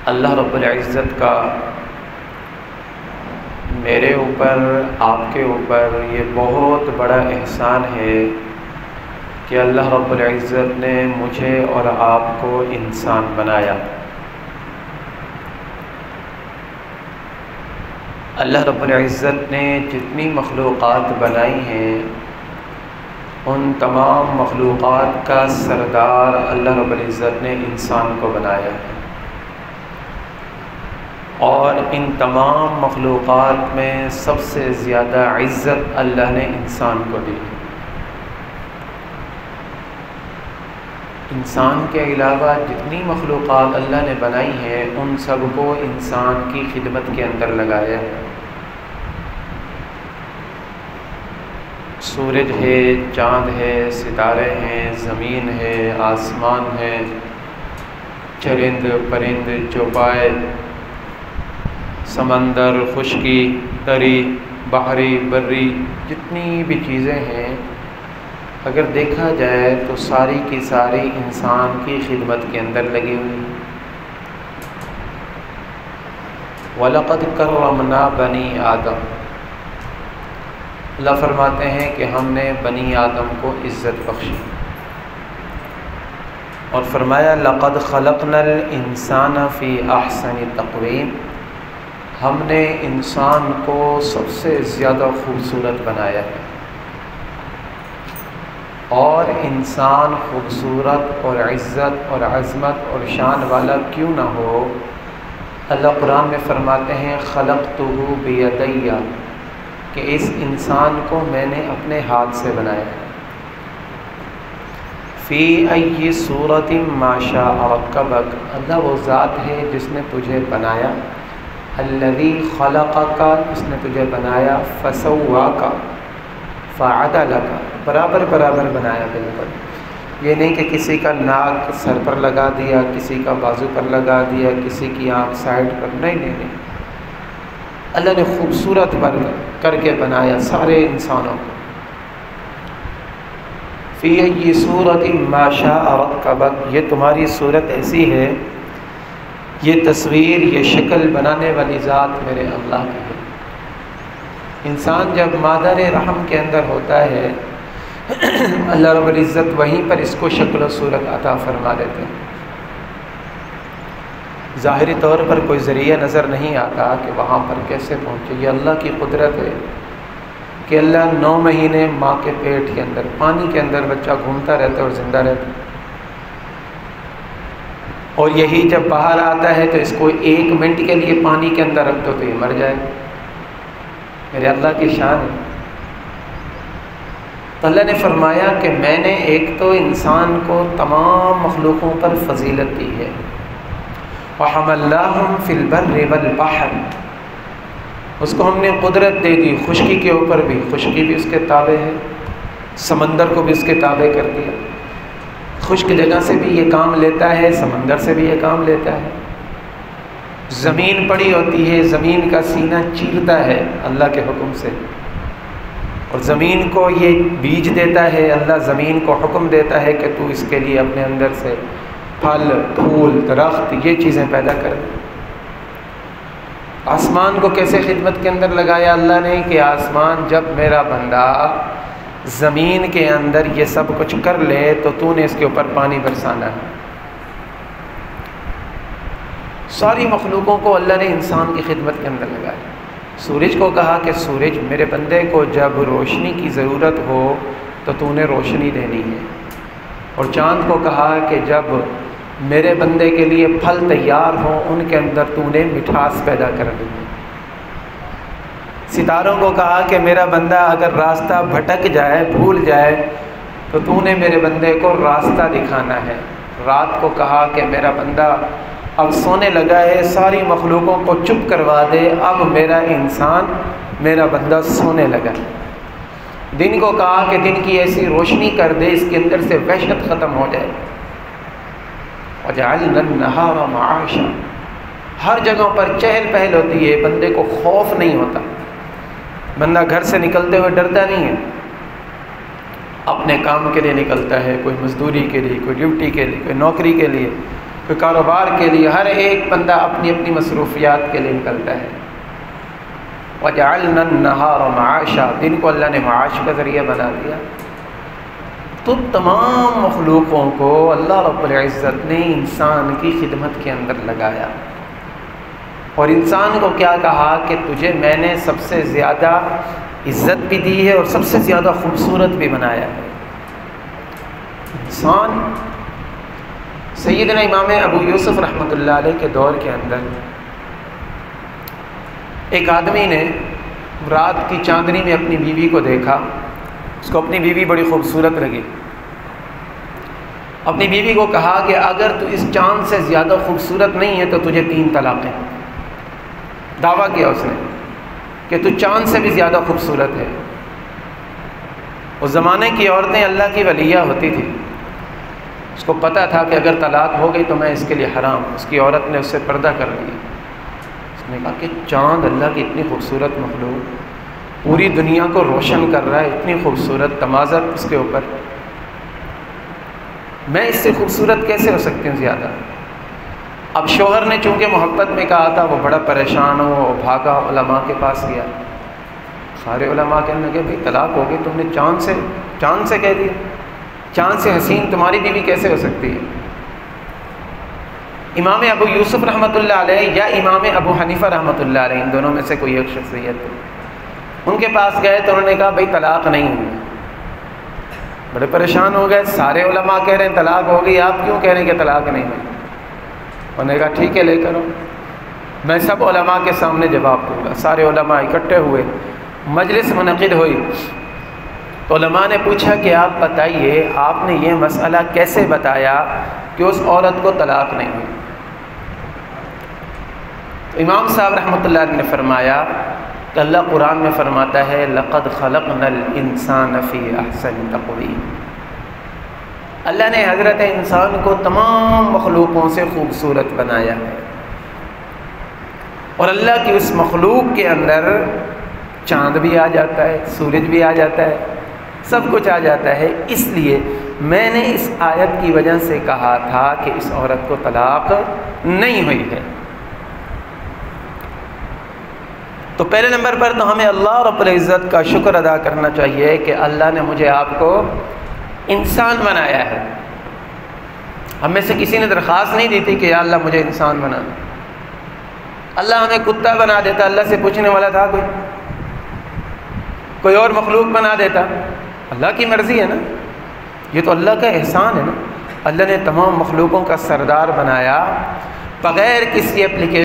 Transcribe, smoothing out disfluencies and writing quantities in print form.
اللہ رب العزت کا میرے اوپر، آپ کے اوپر یہ بہت بڑا احسان ہے کہ اللہ رب العزت نے مجھے اور آپ کو انسان بنایا۔ اللہ رب العزت نے جتنی مخلوقات بنائی ہیں ان تمام مخلوقات کا سردار اللہ رب العزت نے انسان کو بنایا ہے، اور ان تمام مخلوقات میں سب سے زیادہ عزت اللہ نے انسان کو دی۔ انسان کے علاوہ جتنی مخلوقات اللہ نے بنائی ہیں ان سب کو انسان کی خدمت کے اندر لگایا ہے۔ سورج ہے، چاند ہے، ستارے ہیں، زمین ہے، آسمان ہے، چرند پرند چوپائے، سمندر، خشکی، تری، بحری، بری، جتنی بھی چیزیں ہیں اگر دیکھا جائے تو ساری کی ساری انسان کی خدمت کے اندر لگی ہوئی۔ وَلَقَدْ كَرَّمْنَا بَنِي آدم، اللہ فرماتے ہیں کہ ہم نے بنی آدم کو عزت بخشی، اور فرمایا لَقَدْ خَلَقْنَا الْإِنسَانَ فِي أَحْسَنِ تَقْوِيمٍ، ہم نے انسان کو سب سے زیادہ خوبصورت بنایا ہے۔ اور انسان خوبصورت اور عزت اور عظمت اور شان والا کیوں نہ ہو، اللہ قرآن میں فرماتے ہیں خلقتہ بیدی، کہ اس انسان کو میں نے اپنے ہاتھ سے بنایا ہے۔ فی ای صورت ما شاء رکبک، اللہ وہ ذات ہے جس نے تجھے بنایا، الذی خلقک، اس نے تجھے بنایا، فسواک فعدلک، برابر برابر بنایا بالکل۔ یہ نہیں کہ کسی کا ناک سر پر لگا دیا، کسی کا بازو پر لگا دیا، کسی کی آنکھ سائڈ پر، نہیں نہیں نہیں، اللہ نے خوبصورت کر کے بنایا سارے انسانوں کو۔ فی ای صورت ما شاء رکبک، یہ تمہاری صورت ایسی ہے، یہ تصویر، یہ شکل بنانے والی ذات میرے اللہ کی ہے۔ انسان جب مادر رحم کے اندر ہوتا ہے اللہ رب العزت وہیں پر اس کو شکل و صورت عطا فرما دیتے ہیں۔ ظاہری طور پر کوئی ذریعہ نظر نہیں آتا کہ وہاں پر کیسے پہنچے، یہ اللہ کی قدرت ہے کہ اللہ 9 مہینے ماں کے پیٹ کے اندر، پانی کے اندر بچہ گھومتا رہتا ہے اور زندہ رہتا ہے، اور یہی جب باہر آتا ہے تو اس کو 1 منٹ کے لیے پانی کے اندر رکھ دو تو یہ مر جائے۔ میرے اللہ کی شان ہے۔ تو اللہ نے فرمایا کہ میں نے ایک تو انسان کو تمام مخلوقوں پر فضیلت دی ہے، وَحَمَلْنَاهُمْ فِي الْبَرِّ وَالْبَحْرِ، اس کو ہم نے قدرت دے دی، خشکی کے اوپر بھی، خشکی بھی اس کے تابع ہے، سمندر کو بھی اس کے تابع کر دیا، خشک جگہ سے بھی یہ کام لیتا ہے، سمندر سے بھی یہ کام لیتا ہے، زمین پڑی ہوتی ہے، زمین کا سینہ چیرتا ہے اللہ کے حکم سے، اور زمین کو یہ بیج دیتا ہے، اللہ زمین کو حکم دیتا ہے کہ تو اس کے لیے اپنے اندر سے پھل، پھول، درخت، یہ چیزیں پیدا کر دے۔ آسمان کو کیسے خدمت کے اندر لگایا اللہ نے کہ آسمان جب میرا بندہ زمین کے اندر یہ سب کچھ کر لے تو نے اس کے اوپر پانی برسانا ہے۔ ساری مخلوقوں کو اللہ نے انسان کی خدمت کے اندر لگایا۔ سورج کو کہا کہ سورج میرے بندے کو جب روشنی کی ضرورت ہو تو نے روشنی دینی ہے، اور چاند کو کہا کہ جب میرے بندے کے لیے پھل تیار ہوں ان کے اندر نے مٹھاس پیدا کر دی ہے۔ ستاروں کو کہا کہ میرا بندہ اگر راستہ بھٹک جائے، بھول جائے تو نے میرے بندے کو راستہ دکھانا ہے۔ رات کو کہا کہ میرا بندہ اب سونے لگا ہے، ساری مخلوقوں کو چپ کروا دے، اب میرا انسان، میرا بندہ سونے لگا۔ دن کو کہا کہ دن کی ایسی روشنی کر دے اس کے اندر سے وحشت ختم ہو جائے۔ وَجَعَلْنَا النَّهَارَ مَعَاشًا، ہر جگہ پر چہل پہل ہوتی ہے، بندے کو خوف نہیں ہوتا، بندہ گھر سے نکلتے ہوئے ڈرتا نہیں ہے، اپنے کام کے لیے نکلتا ہے، کوئی مزدوری کے لیے، کوئی ڈیوٹی کے لیے، کوئی نوکری کے لیے، کہ کاروبار کے لیے ہر ایک بندہ اپنی اپنی مصروفیات کے لیے نکلتا ہے۔ وَجَعَلْنَا النَّهَارَ مَعَاشًا، دن کو اللہ نے معاش کا ذریعہ بنا دیا۔ تو تمام مخلوقوں کو اللہ رب العزت نے انسان کی خدمت کے اندر لگایا، اور انسان کو کیا کہا کہ تجھے میں نے سب سے زیادہ عزت بھی دی ہے اور سب سے زیادہ خوبصورت بھی بنایا ہے۔ انسان سیدنا امام ابو یوسف رحمۃ اللہ علیہ کے دور کے اندر ایک آدمی نے رات کی چاندنی میں اپنی بیوی کو دیکھا، اس کو اپنی بیوی بڑی خوبصورت لگی، اپنی بیوی کو کہا کہ اگر تو اس چاند سے زیادہ خوبصورت نہیں ہے تو تجھے 3 طلاقیں۔ دعویٰ کیا اس نے کہ تو چاند سے بھی زیادہ خوبصورت ہے۔ اس زمانے کی عورتیں اللہ کی ولیہ ہوتی تھی، اس کو پتہ تھا کہ اگر طلاق ہو گئی تو میں اس کے لیے حرام۔ اس کی عورت نے اس سے پردہ کر لیا۔ اس نے کہا کہ چاند اللہ کی اتنی خوبصورت مخلوق، پوری دنیا کو روشن کر رہا ہے، اتنی خوبصورت تمازت اس کے اوپر، میں اس سے خوبصورت کیسے ہو سکتی ہوں زیادہ؟ اب شوہر نے چونکہ محبت میں کہا تھا، وہ بڑا پریشان ہو، وہ بھاگا علماء کے پاس گیا۔ سارے علماء کہنے لگے بھئی طلاق ہو گئی، تم نے چاند سے کہہ دیا، چاند سے حسین تمہاری بیوی کیسے ہو سکتی ہے؟ امام ابو یوسف رحمۃ اللہ علیہ یا امام ابو حنیفہ رحمۃ اللہ علیہ، ان دونوں میں سے کوئی ایک شخصیت ہے، ان کے پاس گئے تو انہوں نے کہا بھئی طلاق نہیں ہوئی۔ بڑے پریشان ہو گئے، سارے علماء کہہ رہے ہیں طلاق ہو گئی، آپ کیوں کہہ رہے ہیں کہ طلاق نہیں ہوئی؟ انہوں نے کہا ٹھیک ہے، لے کر آؤ، میں سب علماء کے سامنے جواب دوں گا۔ سارے علماء اکٹھے ہوئے، مجلس منعقد ہوئی، تو علماء نے پوچھا کہ آپ بتائیے آپ نے یہ مسئلہ کیسے بتایا کہ اس عورت کو طلاق نہیں ہوئی؟ تو امام صاحب رحمۃ اللہ علیہ نے فرمایا کہ اللہ قرآن میں فرماتا ہے لَقَدْ خَلَقْنَا الْإِنسَانَ فِي أَحْسَنِ تَقْوِيمٍ، اللہ نے حضرت انسان کو تمام مخلوقوں سے خوبصورت بنایا ہے، اور اللہ کی اس مخلوق کے اندر چاند بھی آ جاتا ہے، سورج بھی آ جاتا ہے، سب کچھ آ جاتا ہے۔ اس لیے میں نے اس آیت کی وجہ سے کہا تھا کہ اس عورت کو طلاق نہیں ہوئی ہے۔ تو پہلے نمبر پر تو ہمیں اللہ رب العزت کا شکر ادا کرنا چاہیے کہ اللہ نے مجھے آپ کو انسان بنایا ہے۔ ہم میں سے کسی نے درخواست نہیں دی تھی کہ یا اللہ مجھے انسان بنا، اللہ ہمیں کتا بنا دیتا، اللہ سے پوچھنے والا تھا کوئی اور مخلوق بنا دیتا؟ اللہ کی مرضی ہے نا، یہ تو اللہ کا احسان ہے نا۔ اللہ نے تمام مخلوقوں کا سردار بنایا بغیر کسی اپلیکیشن